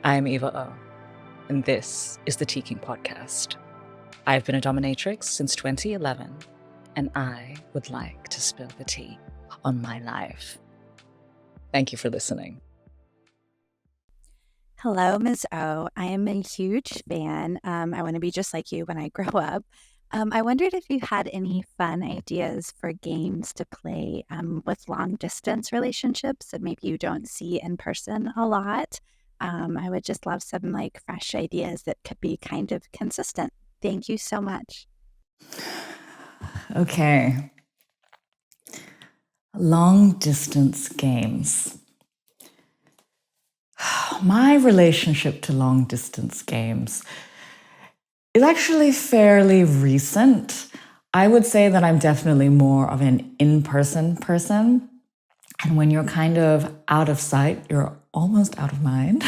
I'm Eva Oh, and this is the Teakink podcast. I've been a dominatrix since 2011, and I would like to spill the tea on my life. Thank you for listening. Hello, Ms. O. I am a huge fan. I want to be just like you when I grow up. I wondered if you had any fun ideas for games to play with long distance relationships that maybe you don't see in person a lot. I would just love some fresh ideas that could be kind of consistent. Thank you so much. Okay. Long distance games. My relationship to long distance games is actually fairly recent. I would say that I'm definitely more of an in-person person. And when you're kind of out of sight, you're almost out of mind.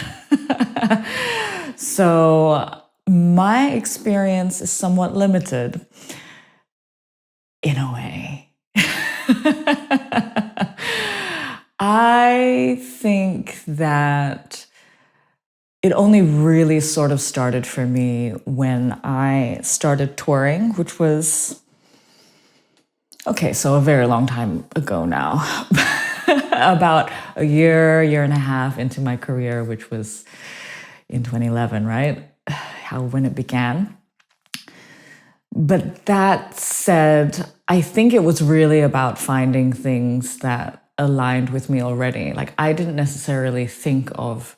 So my experience is somewhat limited in a way. I think that it only really sort of started for me when I started touring, which was, so a very long time ago now. About a year and a half into my career, which was in 2011, right? When it began. But that said, I think it was really about finding things that aligned with me already. I didn't necessarily think of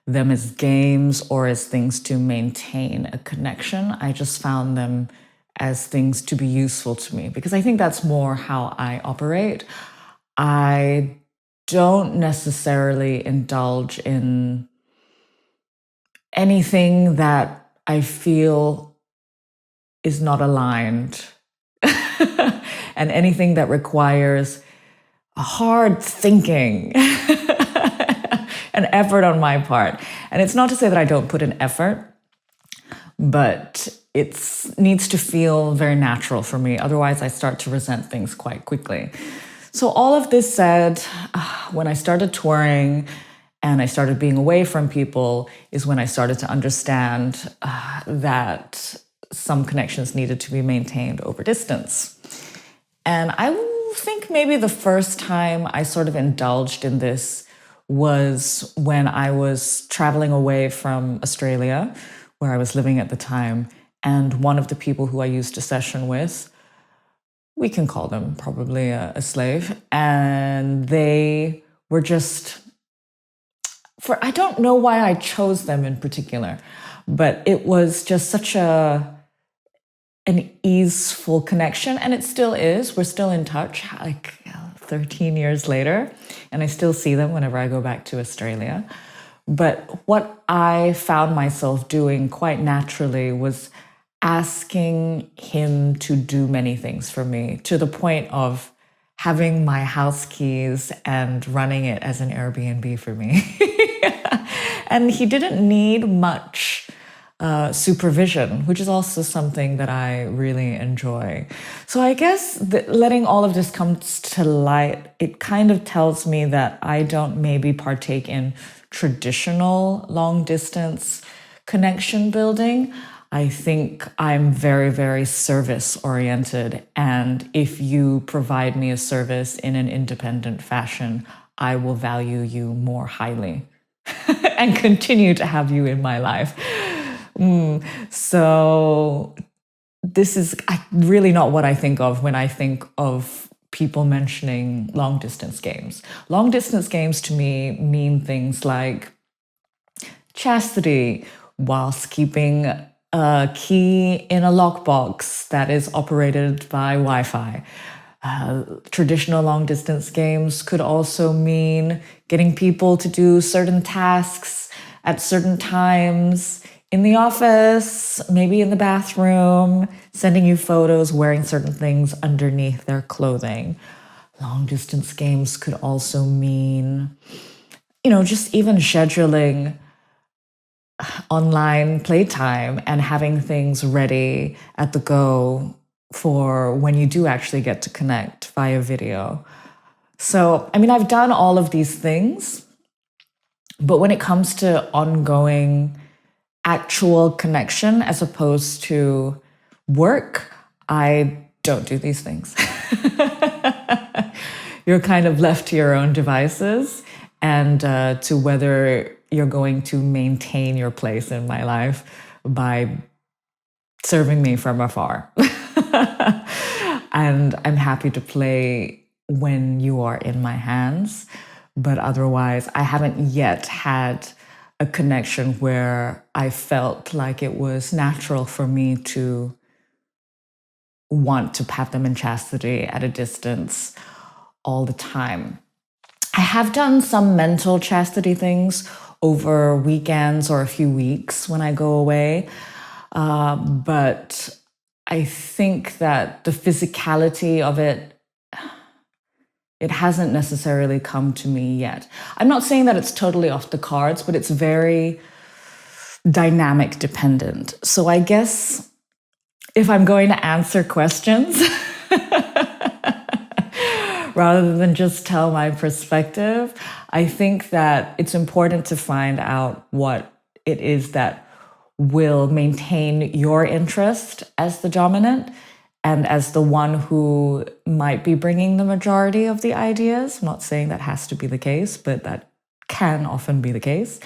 them as games or as things to maintain a connection. I just found them as things to be useful to me because I think that's more how I operate. I don't necessarily indulge in anything that I feel is not aligned and anything that requires a hard thinking an effort on my part. And it's not to say that I don't put in effort, but it needs to feel very natural for me. Otherwise, I start to resent things quite quickly. So all of this said, when I started touring and I started being away from people is when I started to understand that some connections needed to be maintained over distance. And I think maybe the first time I sort of indulged in this was when I was traveling away from Australia, where I was living at the time. And one of the people who I used to session with, we can call them probably a slave. And they were just, I don't know why I chose them in particular, but it was just such an easeful connection, and it still is. We're still in touch 13 years later, and I still see them whenever I go back to Australia. But what I found myself doing quite naturally was asking him to do many things for me, to the point of having my house keys and running it as an Airbnb for me. And he didn't need much supervision, which is also something that I really enjoy. So I guess letting all of this come to light, it kind of tells me that I don't maybe partake in traditional long distance connection building. I think I'm very, very service oriented. And if you provide me a service in an independent fashion, I will value you more highly and continue to have you in my life. So this is really not what I think of when I think of people mentioning long distance games. Long distance games to me mean things like chastity whilst keeping a key in a lockbox that is operated by Wi-Fi. Traditional long distance games could also mean getting people to do certain tasks at certain times in the office, maybe in the bathroom, sending you photos wearing certain things underneath their clothing. Long distance games could also mean, just even scheduling online playtime and having things ready at the go for when you do actually get to connect via video. So, I've done all of these things, But when it comes to ongoing actual connection as opposed to work, I don't do these things. You're kind of left to your own devices and to whether you're going to maintain your place in my life by serving me from afar. And I'm happy to play when you are in my hands. But otherwise, I haven't yet had a connection where I felt like it was natural for me to want to have them in chastity at a distance all the time. I have done some mental chastity things over weekends or a few weeks when I go away. But I think that the physicality of it hasn't necessarily come to me yet. I'm not saying that it's totally off the cards, but it's very dynamic dependent. So I guess if I'm going to answer questions, rather than just tell my perspective, I think that it's important to find out what it is that will maintain your interest as the dominant and as the one who might be bringing the majority of the ideas. I'm not saying that has to be the case, but that can often be the case.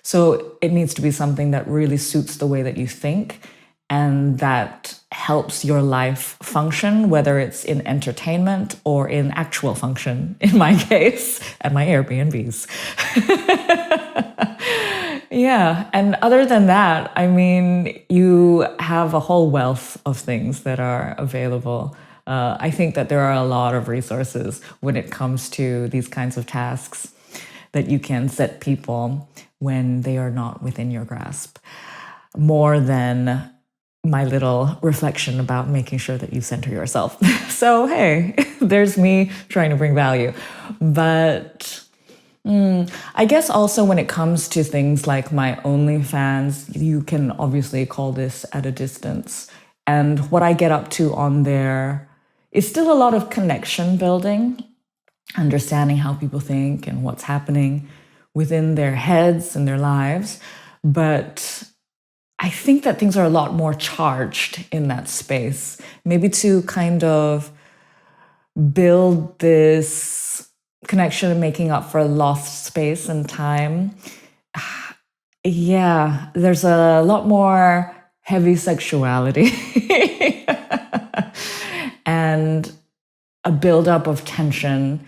So it needs to be something that really suits the way that you think and that helps your life function, whether it's in entertainment or in actual function, in my case, at my Airbnbs. Yeah, and other than that, I mean, you have a whole wealth of things that are available. I think that there are a lot of resources when it comes to these kinds of tasks that you can set people when they are not within your grasp, more than my little reflection about making sure that you center yourself. So, hey, there's me trying to bring value. But I guess also when it comes to things like my OnlyFans, you can obviously call this at a distance. And what I get up to on there is still a lot of connection building, understanding how people think and what's happening within their heads and their lives. But I think that things are a lot more charged in that space, maybe to kind of build this connection and making up for lost space and time. Yeah, there's a lot more heavy sexuality and a buildup of tension.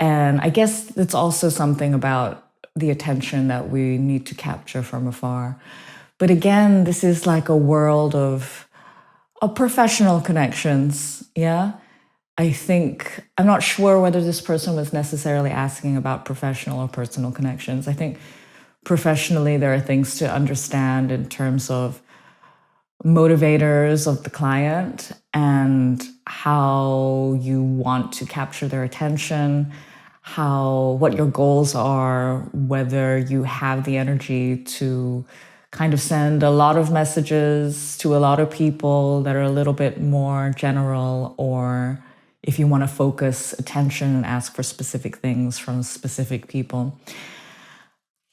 And I guess it's also something about the attention that we need to capture from afar. But again, this is like a world of professional connections. Yeah. I'm not sure whether this person was necessarily asking about professional or personal connections. I think professionally, there are things to understand in terms of motivators of the client and how you want to capture their attention, what your goals are, whether you have the energy to kind of send a lot of messages to a lot of people that are a little bit more general, or if you want to focus attention and ask for specific things from specific people.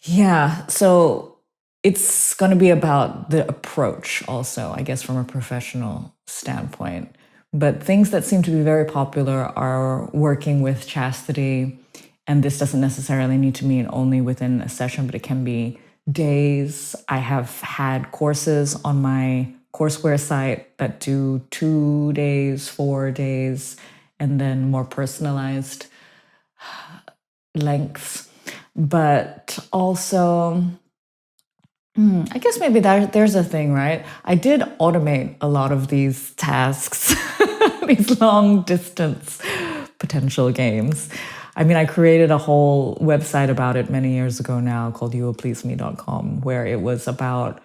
Yeah, so it's going to be about the approach also, I guess, from a professional standpoint. But things that seem to be very popular are working with chastity. And this doesn't necessarily need to mean only within a session, but it can be days. I have had courses on my courseware site that do 2 days, 4 days, and then more personalized lengths. But also, I guess maybe there's a thing, right? I did automate a lot of these tasks, these long distance potential games. I mean, I created a whole website about it many years ago now called youpleaseme.com, where it was about,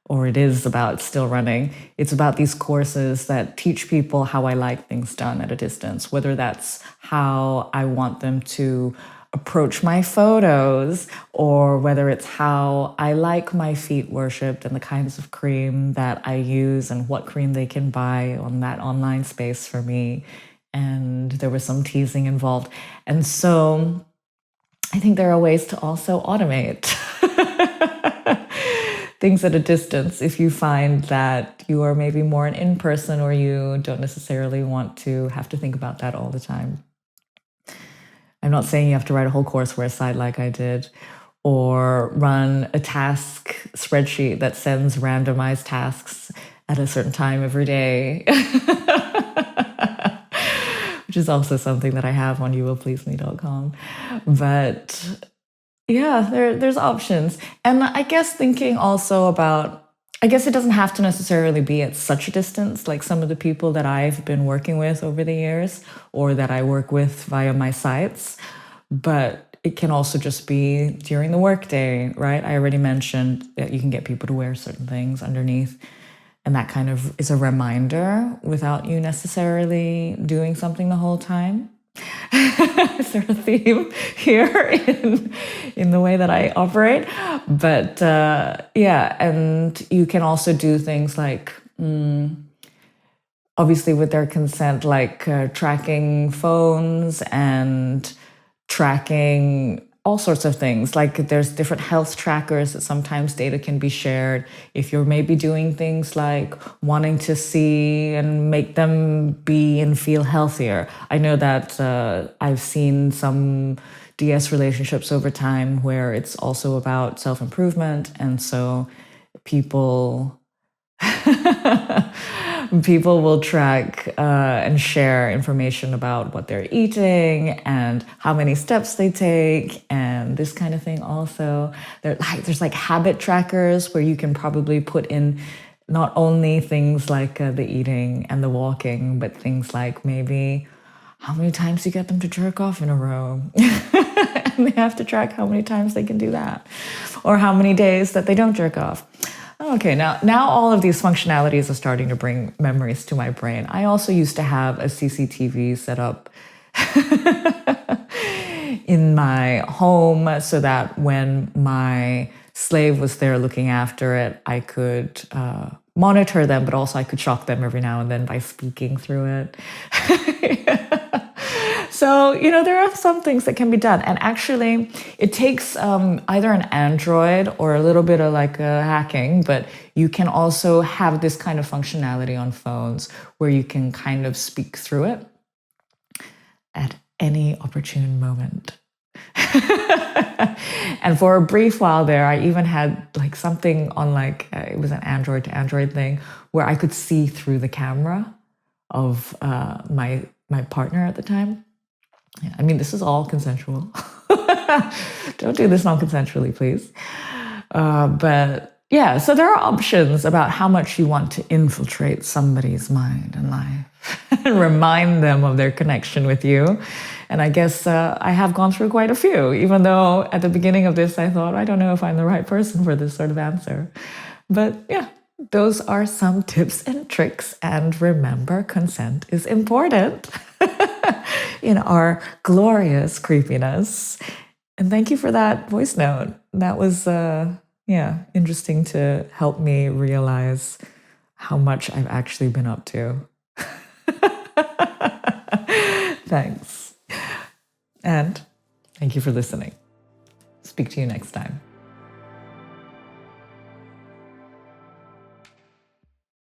or it is about, still running. It's about these courses that teach people how I like things done at a distance, whether that's how I want them to approach my photos, or whether it's how I like my feet worshipped and the kinds of cream that I use and what cream they can buy on that online space for me. And there was some teasing involved. And so I think there are ways to also automate things at a distance if you find that you are maybe more an in-person or you don't necessarily want to have to think about that all the time. I'm not saying you have to write a whole courseware site like I did, or run a task spreadsheet that sends randomized tasks at a certain time every day, which is also something that I have on youwillpleaseme.com. But yeah, there's options. And I guess thinking also about, I guess it doesn't have to necessarily be at such a distance, like some of the people that I've been working with over the years or that I work with via my sites. But it can also just be during the workday, right? I already mentioned that you can get people to wear certain things underneath. And that kind of is a reminder without you necessarily doing something the whole time. Is there a theme here in the way that I operate? But yeah, and you can also do things like, obviously with their consent, like tracking phones and tracking all sorts of things. Like there's different health trackers that sometimes data can be shared. If you're maybe doing things like wanting to see and make them be and feel healthier. I know that I've seen some DS relationships over time where it's also about self-improvement. And so people will track and share information about what they're eating and how many steps they take and this kind of thing also. There's like habit trackers where you can probably put in not only things like the eating and the walking, but things like maybe how many times you get them to jerk off in a row. And they have to track how many times they can do that or how many days that they don't jerk off. Okay, now all of these functionalities are starting to bring memories to my brain. I also used to have a CCTV set up in my home so that when my slave was there looking after it, I could monitor them, but also I could shock them every now and then by speaking through it. So, there are some things that can be done. And actually, it takes either an Android or a little bit of like hacking, but you can also have this kind of functionality on phones where you can kind of speak through it at any opportune moment. And for a brief while there, I even had like something on like, it was an Android to Android thing where I could see through the camera of my partner at the time. Yeah, I mean, this is all consensual. Don't do this non-consensually, please. But yeah, so there are options about how much you want to infiltrate somebody's mind and life and remind them of their connection with you. And I guess I have gone through quite a few, even though at the beginning of this, I thought, I don't know if I'm the right person for this sort of answer. But yeah, those are some tips and tricks. And remember, consent is important in our glorious creepiness. And thank you for that voice note. That was, interesting to help me realize how much I've actually been up to. Thanks. And thank you for listening. Speak to you next time.